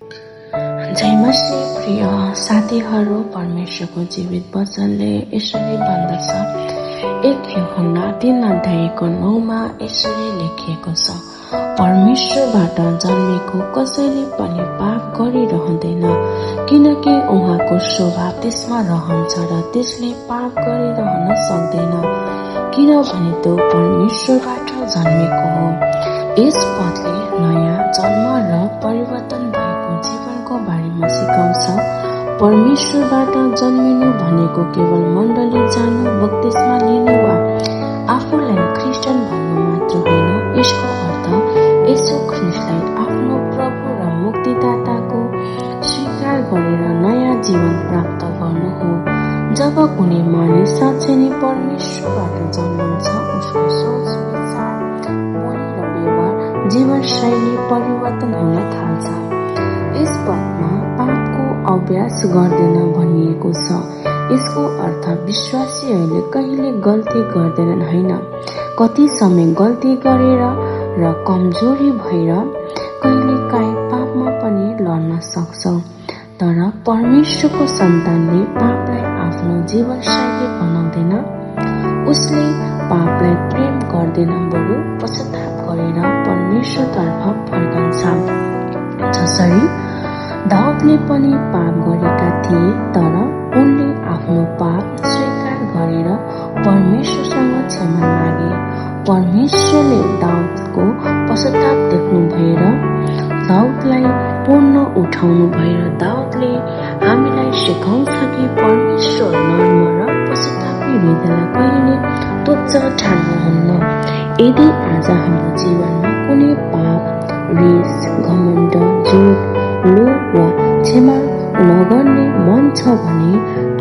जय मसीह प्रिय साथीहरू, परमेश्वरको जीवित वचनले यसरी भन्दछ। 1 यूहन्ना 3:9 यसरी लेखिएको छ, परमेश्वरबाट जन्मेको कसैले पनि पाप गरिरहँदैन, किनकि उहाँको स्वभाव त्यसमा रहन्छ र त्यसले पाप गरिरहन सक्दैन, किनभने त्यो परमेश्वरबाट जन्मेको हो। यस पदले नयाँ जन्म र परिवर्तन भएको जीवनको बारेमा सिकाउँछ। परमेश्वरबाट जन्मिनु भनेको केवल मण्डली जानु, बप्तिस्मा लिनु वा आफूलाई क्रिस्चियन भन्नु मात्र होइन। यसको अर्थ येशू ख्रीष्टलाई आफ्नो प्रभु र मुक्तिदाताको स्वीकार गरेर नयाँ जीवन प्राप्त गर्नु हो। जब कुनै मानिस साँच्चै नै परमेश्वरबाट जन्मन्छ, उसको सोच, विचार, बोली र व्यवहार, जीवनशैली परिवर्तन हुन थाल्छ। यस पदमा पापको अभ्यास गर्दैन भनिएको छ। यसको अर्थ विश्वासीहरूले कहिले गल्ती गर्दैनन् होइन, कति समय गल्ती गरेर र कमजोरी भएर कहिलेकाहीँ पापमा पनि लड्न सक्छ। तर परमेश्वरको सन्तानले पापलाई आफ्नो जीवनशैली बनाउँदैन। उसले पापलाई प्रेम गर्दैन, बरु पश्चाताप गरेर परमेश्वरतर्फ फर्कन्छ। जसरी दाउदले पनि पाप गरेका थिए, तर उनले आफ्नो पाप स्वीकार गरेर परमेश्वरसँग क्षमा मागे। परमेश्वरले दाउदको पश्चाताप देख्नु भएर दाउदलाई पुनः उठाउनु भएर दाउदले हामीलाई सिकाउँछ कि परमेश्वर नर्म र पश्चातापी हृदयलाई कहिले तुच्छ ठान्नुहुन्न। यदि आज हाम्रो जीवनमा कुनै पाप, रिस, घमण्ड, झुट, लोभ वा क्षमा नगर्ने मन छ भने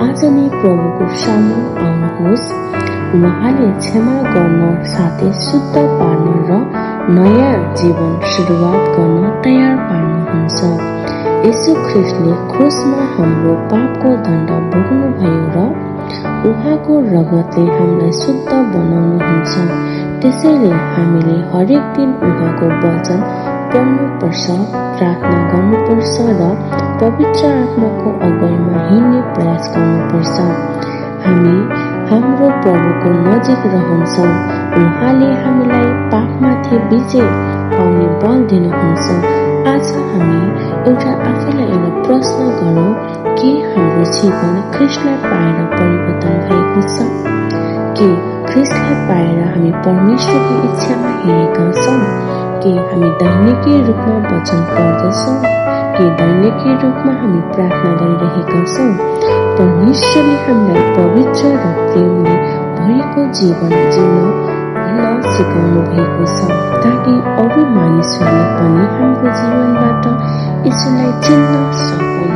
आज नै प्रभुको सामु आउनुहोस्। उहाँले क्षमा गर्न साथै शुद्ध पार्न र नयाँ जीवन सुरुवात गर्न तयार पार्नुहुन्छ। येशू ख्रीष्टले क्रुसमा हाम्रो पापको दण्ड भोग्नुभयो र उहाँको रगतले हामीलाई शुद्ध बनाउनुहुन्छ। त्यसैले हामीले हरेक दिन उहाँको वचन पढ्नुपर्छ, प्रार्थना गर्नुपर्छ र पवित्र आत्माको अगुवाईमा हिँड्ने प्रयास गर्नुपर्छ। हामी हाम्रो प्रभुको नजिक रहन्छौँ। उहाँले हामीलाई पापमाथि विजय पाउने बल दिनुहुन्छ। आज हामी आफैलाई एउटा प्रश्न गरौँ, के हाम्रो जीवन ख्रीष्टलाई पाएर परिवर्तन भएको छ? के ख्रीष्टलाई पाएर हामी परमेश्वरको इच्छामा हिँडेका छौँ? के हामी दैनिकी रूपमा वचन पढ्दछौँ? के दैनिकी रूपमा हामी प्रार्थना गरिरहेका छौँ? परमेश्वरले हामीलाई पवित्र र प्रेमले भरेको जीवन जिउन सिकाउनु भएको छ, ताकि अरू मानिसहरूले पनि हाम्रो जीवनबाट यसलाई चिन्न सकुन्।